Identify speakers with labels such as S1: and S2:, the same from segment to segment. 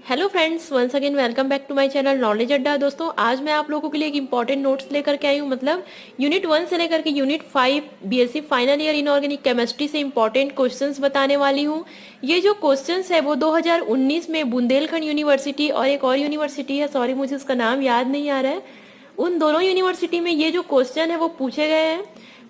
S1: Hello friends, once again welcome back to my channel knowledge Adda. दोस्तों, आज मैं आप लोगों के लिए एक इंपॉर्टेंट नोट्स लेकर के आई हूँ। मतलब यूनिट 1 से लेकर के unit 5 BSc final year inorganic chemistry से इंपॉर्टेंट क्वेश्चंस बताने वाली हूँ। ये जो क्वेश्चंस है वो 2019 में बुंदेलखंड यूनिवर्सिटी और एक और यूनिवर्सिटी है, सॉरी मुझे उसका नाम याद नहीं आ रहा है, उन दोनों यूनिवर्सिटी में ये जो क्वेश्चन है वो पूछे गए हैं।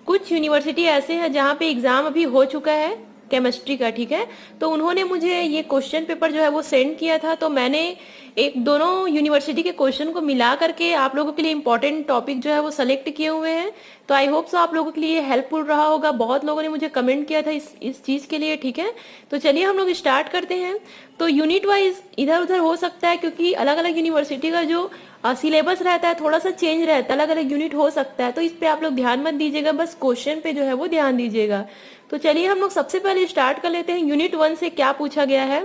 S1: कुछ यूनिवर्सिटी ऐसे हैं जहाँ पे एग्जाम अभी हो चुका है केमिस्ट्री का, ठीक है। तो उन्होंने मुझे ये क्वेश्चन पेपर जो है वो सेंड किया था, तो मैंने एक दोनों यूनिवर्सिटी के क्वेश्चन को मिला करके आप लोगों के लिए इंपॉर्टेंट टॉपिक जो है वो सेलेक्ट किए हुए हैं। तो आई होप सो आप लोगों के लिए हेल्पफुल रहा होगा। बहुत लोगों ने मुझे कमेंट किया था इस चीज के लिए, ठीक है। तो चलिए हम लोग स्टार्ट करते हैं। तो यूनिट वाइज इधर उधर हो सकता है क्योंकि अलग अलग यूनिवर्सिटी का जो सिलेबस रहता है थोड़ा सा चेंज रहता है, अलग अलग यूनिट हो सकता है, तो इस पे आप लोग ध्यान मत दीजिएगा, बस क्वेश्चन पे जो है वो ध्यान दीजिएगा। तो चलिए हम लोग सबसे पहले स्टार्ट कर लेते हैं। यूनिट 1 से क्या पूछा गया है।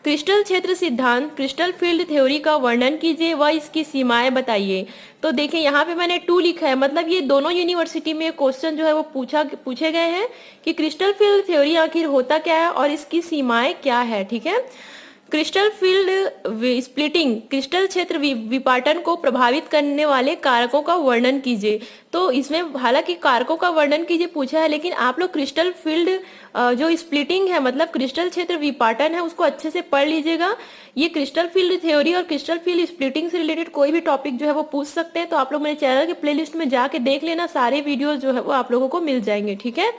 S1: क्रिस्टल क्षेत्र सिद्धांत, क्रिस्टल फील्ड थ्योरी का वर्णन कीजिए व इसकी सीमाएं बताइए। तो देखिए यहाँ पे मैंने 2 लिखा है, मतलब ये दोनों यूनिवर्सिटी में क्वेश्चन जो है वो पूछे गए हैं कि क्रिस्टल फील्ड थ्योरी आखिर होता क्या है और इसकी सीमाएं क्या है, ठीक है। क्रिस्टल फील्ड स्प्लिटिंग, क्रिस्टल क्षेत्र विपाटन को प्रभावित करने वाले कारकों का वर्णन कीजिए। तो इसमें हालांकि कारकों का वर्णन कीजिए पूछा है, लेकिन आप लोग क्रिस्टल फील्ड जो स्प्लिटिंग है मतलब क्रिस्टल क्षेत्र विपाटन है उसको अच्छे से पढ़ लीजिएगा। ये क्रिस्टल फील्ड थ्योरी और क्रिस्टल फील्ड स्प्लिटिंग से रिलेटेड कोई भी टॉपिक जो है वो पूछ सकते हैं, तो आप लोग मेरे चैनल के प्लेलिस्ट में जाके देख लेना, सारे वीडियोस जो है वो आप लोगों को मिल जाएंगे, ठीक है।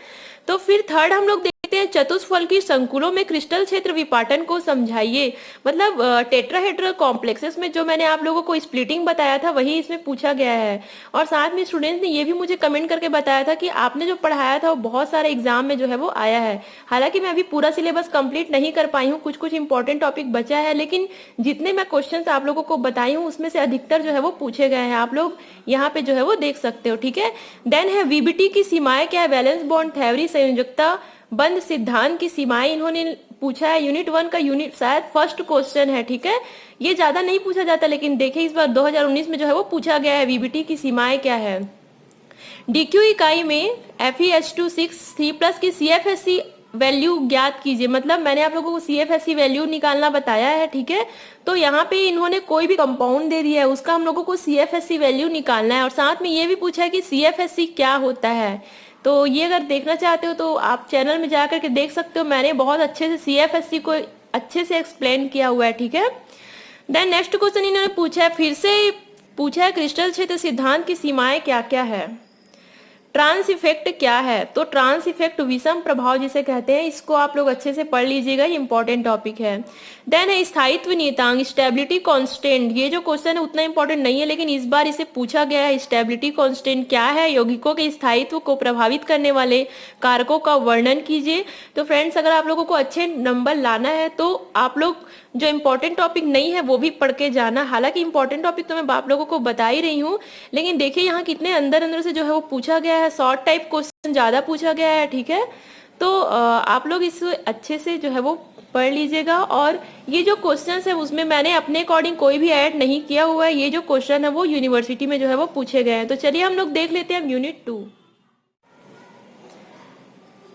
S1: तो फिर थर्ड हम लोग देखते हैं, चतुष्फल की संकुलों में क्रिस्टल क्षेत्र विपाटन को समझाइए। मतलब टेट्राहेड्रल कॉम्प्लेक्सेस में जो मैंने आप लोगों को स्प्लिटिंग बताया था वही इसमें पूछा गया है। और साथ में स्टूडेंट्स ने ये भी मुझे कमेंट करके बताया था कि आपने जो पढ़ाया था वो बहुत सारे एग्जाम में जो है वो आया है। हालांकि मैं अभी पूरा सिलेबस कंप्लीट नहीं कर पाई हूँ, कुछ कुछ इंपॉर्टेंट टॉपिक बचा है, लेकिन जितने मैं क्वेश्चन आप लोगों को बताई हूँ उसमें से अधिकतर जो है वो पूछे गए हैं। आप लोग यहाँ पे जो है वो देख सकते हो, ठीक है। देन है वीबीटी की सीमाएं क्या है, वैलेंस बॉन्ड थ्योरी, संयोजकता बंद सिद्धांत की सीमाएं इन्होंने पूछा है। यूनिट 1 का यूनिट शायद फर्स्ट क्वेश्चन है, ठीक है। ये ज्यादा नहीं पूछा जाता, लेकिन देखिए इस बार 2019 में जो है वो पूछा गया है, वीबीटी की सीमाएं क्या है। डीक्यू इकाई में Fe263+ की CFSC वैल्यू ज्ञात कीजिए। मतलब मैंने आप लोगों को CFSC वैल्यू निकालना बताया है, ठीक है। तो यहाँ पे इन्होंने कोई भी कंपाउंड दे दिया है उसका हम लोगों को CFSC वैल्यू निकालना है, और साथ में ये भी पूछा है कि CFSC क्या होता है। तो ये अगर देखना चाहते हो तो आप चैनल में जाकर के देख सकते हो, मैंने बहुत अच्छे से CFSC को अच्छे से एक्सप्लेन किया हुआ है, ठीक है। देन नेक्स्ट क्वेश्चन इन्होंने पूछा है, फिर से पूछा है क्रिस्टल क्षेत्र सिद्धांत की सीमाएं क्या क्या है। ट्रांस इफेक्ट क्या है, तो ट्रांस इफेक्ट विषम प्रभाव जिसे कहते हैं, इसको आप लोग अच्छे से पढ़ लीजिएगा, ये इंपॉर्टेंट टॉपिक है। देन है स्थायित्व नियतांक, स्टेबिलिटी कांस्टेंट। ये जो क्वेश्चन है उतना इंपॉर्टेंट नहीं है, लेकिन इस बार इसे पूछा गया है। स्टेबिलिटी कांस्टेंट क्या है, यौगिकों के स्थायित्व को प्रभावित करने वाले कारकों का वर्णन कीजिए। तो फ्रेंड्स, अगर आप लोगों को अच्छे नंबर लाना है तो आप लोग जो इंपॉर्टेंट टॉपिक नहीं है वो भी पढ़ के जाना। हालांकि इंपॉर्टेंट टॉपिक तो मैं आप लोगों को बता ही रही हूँ, लेकिन देखिए यहाँ कितने अंदर अंदर से जो है वो पूछा गया है, शॉर्ट टाइप क्वेश्चन ज्यादा पूछा गया है, ठीक है। तो आप लोग इस अच्छे से जो है वो पढ़ लीजिएगा। और ये जो क्वेश्चन है उसमें मैंने अपने अकॉर्डिंग कोई भी ऐड नहीं किया हुआ है, ये जो क्वेश्चन है वो यूनिवर्सिटी में जो है वो पूछे गए हैं। तो चलिए हम लोग देख लेते हैं यूनिट 2।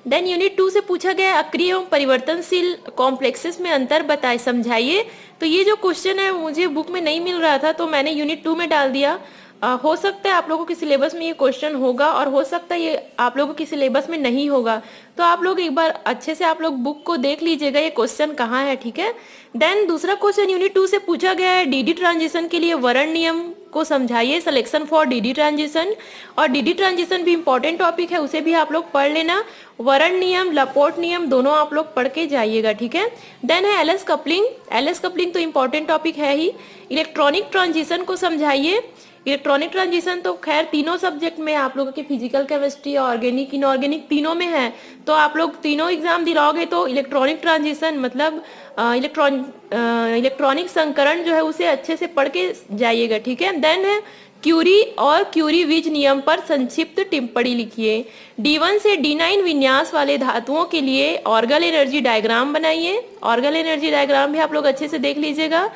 S1: देन यूनिट 2 से पूछा गया अक्रिय एवं परिवर्तनशील कॉम्प्लेक्सेस में अंतर बताए समझाइए। तो ये जो क्वेश्चन है मुझे बुक में नहीं मिल रहा था तो मैंने यूनिट 2 में डाल दिया। हो सकता है आप लोगों के सिलेबस में ये क्वेश्चन होगा और हो सकता है ये आप लोगों के सिलेबस में नहीं होगा, तो आप लोग एक बार अच्छे से आप लोग बुक को देख लीजिएगा ये क्वेश्चन कहाँ है, ठीक है। देन दूसरा क्वेश्चन यूनिट 2 से पूछा गया है डीडी ट्रांजिशन के लिए वर्ण नियम को समझाइए, सिलेक्शन फॉर डीडी ट्रांजिशन। और डीडी ट्रांजिशन भी इंपॉर्टेंट टॉपिक है, उसे भी आप लोग पढ़ लेना। वर्ण नियम, लपोर्ट नियम दोनों आप लोग पढ़ के जाइएगा, ठीक है। देन है एलएस कपलिंग। एलएस कपलिंग तो इंपॉर्टेंट टॉपिक है ही। इलेक्ट्रॉनिक ट्रांजिशन को समझाइए। इलेक्ट्रॉनिक ट्रांजिशन तो खैर तीनों सब्जेक्ट में आप लोगों के फिजिकल केमिस्ट्री, ऑर्गेनिक, इनऑर्गेनिक तीनों में है, तो आप लोग तीनों एग्जाम दिलाओगे तो इलेक्ट्रॉनिक ट्रांजिशन मतलब इलेक्ट्रॉनिक संकरण जो है उसे अच्छे से पढ़ के जाइएगा, ठीक है। देन है क्यूरी और क्यूरी विज नियम पर संक्षिप्त टिप्पणी लिखिए। D1 से D9 विन्यास वाले धातुओं के लिए ऑर्गल एनर्जी डायग्राम बनाइए। ऑर्गल एनर्जी डायग्राम भी आप लोग अच्छे से देख लीजिएगा।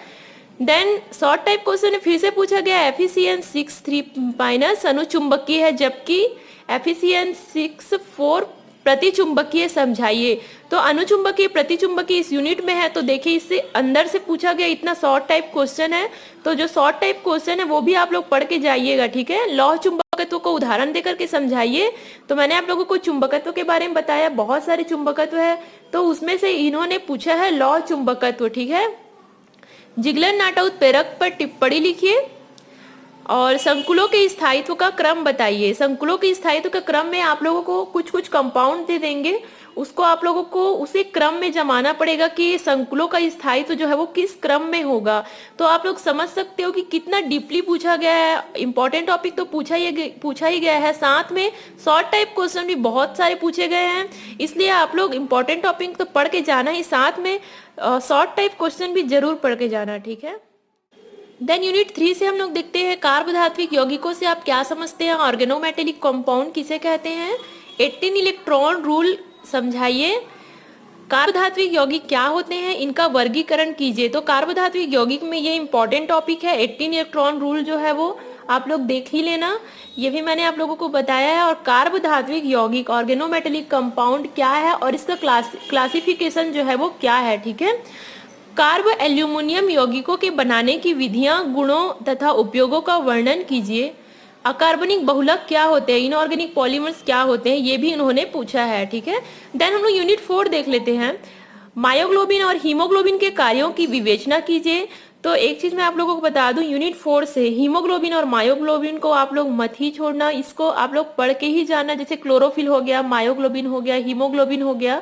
S1: देन शॉर्ट टाइप क्वेश्चन फिर से पूछा गया Fe63- अनुचुंबकीय है, जबकि Fe64 प्रतिचुंबकीय समझाइए। तो अनुचुंबकीय प्रतिचुंबकीय इस यूनिट में है, तो देखिए इससे अंदर से पूछा गया, इतना शॉर्ट टाइप क्वेश्चन है। तो जो शॉर्ट टाइप क्वेश्चन है वो भी आप लोग पढ़ के जाइएगा, ठीक है। लौह चुंबकत्व को उदाहरण देकर के समझाइए। तो मैंने आप लोगों को चुंबकत्व के बारे में बताया, बहुत सारे चुंबकत्व है, तो उसमें से इन्होंने पूछा है लौह चुंबकत्व, ठीक है। जिगलर नाटा उत्प्रेरक पर टिप्पणी लिखिए और संकुलों के स्थायित्व का क्रम बताइए। संकुलों के स्थायित्व का क्रम में आप लोगों को कुछ कुछ कंपाउंड दे देंगे, उसको आप लोगों को उसे क्रम में जमाना पड़ेगा कि संकुलों का स्थायित्व जो है वो किस क्रम में होगा। तो आप लोग समझ सकते हो कि कितना डीपली पूछा गया है। इंपॉर्टेंट टॉपिक तो पूछा ही गया है, साथ में शॉर्ट टाइप क्वेश्चन भी बहुत सारे पूछे गए हैं, इसलिए आप लोग इंपॉर्टेंट टॉपिक तो पढ़ के जाना ही, साथ में शॉर्ट टाइप क्वेश्चन भी जरूर पढ़ के जाना, ठीक है। देन यूनिट 3 से हम लोग देखते हैं कार्बधात्विक यौगिकों से आप क्या समझते हैं, ऑर्गेनोमेटेलिक कंपाउंड किसे कहते हैं, 18 इलेक्ट्रॉन रूल समझाइए। कार्बधात्विक यौगिक क्या होते हैं, इनका वर्गीकरण कीजिए। तो कार्बधात्विक यौगिक में ये इंपॉर्टेंट टॉपिक है, 18 इलेक्ट्रॉन रूल जो है वो आप लोग देख ही लेना, ये भी मैंने आप लोगों को बताया है। और कार्बधात्विक यौगिक ऑर्गेनोमेटेलिक कंपाउंड क्या है और इसका क्लासिफिकेशन जो है वो क्या है, ठीक है। कार्ब एल्यूमिनियम यौगिकों के बनाने की विधियां, गुणों तथा उपयोगों का वर्णन कीजिए। अकार्बनिक बहुलक क्या होते हैं, इनऑर्गेनिक पॉलीमर्स क्या होते हैं, ये भी इन्होंने पूछा है, ठीक है। देन हम लोग यूनिट 4 देख लेते हैं। मायोग्लोबिन और हीमोग्लोबिन के कार्यों की विवेचना कीजिए। तो एक चीज मैं आप लोगों को बता दूं, यूनिट 4 से हीमोग्लोबिन और मायोग्लोबिन को आप लोग मत ही छोड़ना, इसको आप लोग पढ़ के ही जाना। जैसे क्लोरोफिल हो गया, मायोग्लोबिन हो गया, हीमोग्लोबिन हो गया,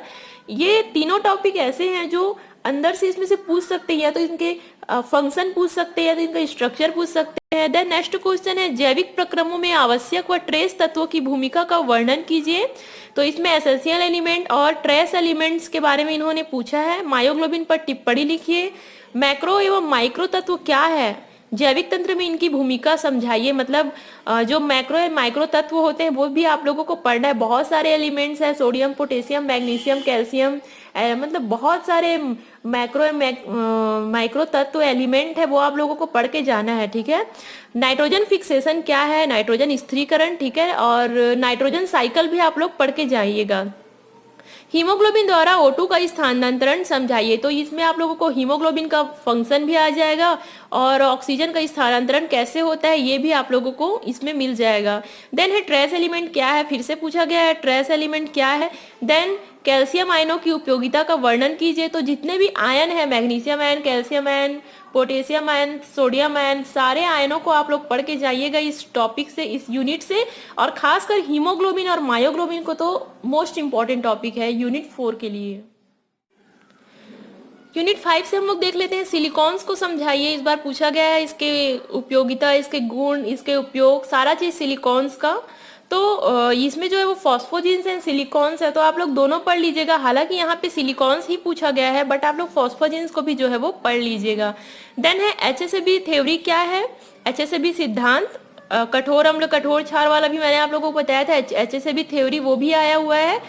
S1: ये तीनों टॉपिक ऐसे हैं जो अंदर से इसमें से पूछ सकते हैं, या तो इनके फंक्शन पूछ सकते हैं या तो इनका स्ट्रक्चर पूछ सकते हैं। देन नेक्स्ट क्वेश्चन है, जैविक प्रक्रमों में आवश्यक व ट्रेस तत्वों की भूमिका का वर्णन कीजिए। तो इसमें एसेंशियल एलिमेंट और ट्रेस एलिमेंट्स के बारे में इन्होंने पूछा है। मायोग्लोबिन पर टिप्पणी लिखिए। मैक्रो एवं माइक्रो तत्व क्या है, जैविक तंत्र में इनकी भूमिका समझाइए। मतलब जो मैक्रो और माइक्रो तत्व होते हैं वो भी आप लोगों को पढ़ना है। बहुत सारे एलिमेंट्स हैं, सोडियम, पोटेशियम, मैग्नीशियम, कैल्शियम, मतलब बहुत सारे मैक्रो माइक्रो तत्व एलिमेंट है, वो आप लोगों को पढ़ के जाना है, ठीक है। नाइट्रोजन फिक्सेशन क्या है, नाइट्रोजन स्थिरीकरण, ठीक है। और नाइट्रोजन साइकिल भी आप लोग पढ़ के जाइएगा। हीमोग्लोबिन द्वारा O2 का स्थानांतरण समझाइए। तो इसमें आप लोगों को हीमोग्लोबिन का फंक्शन भी आ जाएगा और ऑक्सीजन का स्थानांतरण कैसे होता है ये भी आप लोगों को इसमें मिल जाएगा। देन है ट्रेस एलिमेंट क्या है, फिर से पूछा गया है ट्रेस एलिमेंट क्या है। देन कैल्शियम आयनों की उपयोगिता का वर्णन कीजिए। तो जितने भी आयन है, magnesium ion, calcium ion, potassium ion, sodium ion, सारे आयनों को आप लोग पढ़ के जाइएगा इस टॉपिक से, इस यूनिट से। और खासकर हीमोग्लोबिन और मायोग्लोबिन को तो मोस्ट इंपॉर्टेंट टॉपिक है यूनिट 4 के लिए। यूनिट 5 से हम लोग देख लेते हैं, सिलिकॉन्स को समझाइए। इस बार पूछा गया है इसके उपयोगिता, इसके गुण, इसके उपयोग, सारा चीज सिलिकॉन्स का। तो इसमें जो है वो फॉस्फोजिन्स एंड सिलिकॉन्स है, तो आप लोग दोनों पढ़ लीजिएगा। हालांकि यहाँ पे सिलिकॉन्स ही पूछा गया है, बट आप लोग फॉस्फोजिन्स को भी जो है वो पढ़ लीजिएगा। देन है HACCP थ्योरी क्या है, HACCP सिद्धांत। कठोर अम्ल कठोर क्षार वाला भी मैंने आप लोगों को बताया था, HACCP थ्योरी वो भी आया हुआ है।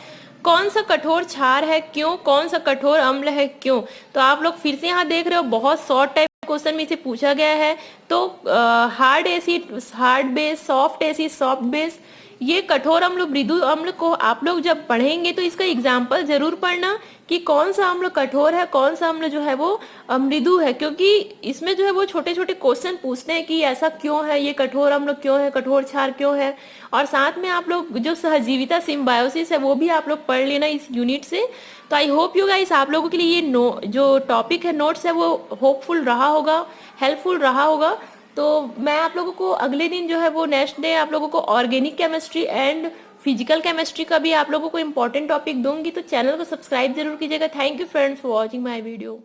S1: कौन सा कठोर क्षार है क्यों, कौन सा कठोर अम्ल है क्यों। तो आप लोग फिर से यहाँ देख रहे हो, बहुत शॉर्ट टाइप क्वेश्चन में इसे पूछा गया है। तो hard acid hard base, soft acid soft base, ये कठोर अम्ल मृदु अम्ल को आप लोग जब पढ़ेंगे तो इसका एग्जाम्पल जरूर पढ़ना कि कौन सा अम्ल कठोर है, कौन सा अम्ल जो है वो मृदु है, क्योंकि इसमें जो है वो छोटे छोटे क्वेश्चन पूछते हैं कि ऐसा क्यों है, ये कठोर अम्ल क्यों है, कठोर क्षार क्यों है। और साथ में आप लोग जो सहजीविता सिम्बायोसिस है वो भी आप लोग पढ़ लेना इस यूनिट से। तो आई होप यू गाइस आप लोगों के लिए ये जो टॉपिक है, नोट्स है, वो होपफुल रहा होगा, हेल्पफुल रहा होगा। तो मैं आप लोगों को अगले दिन जो है वो नेक्स्ट डे आप लोगों को organic chemistry and physical chemistry का भी आप लोगों को इंपॉर्टेंट टॉपिक दूंगी। तो चैनल को सब्सक्राइब जरूर कीजिएगा। Thank you friends for watching my video.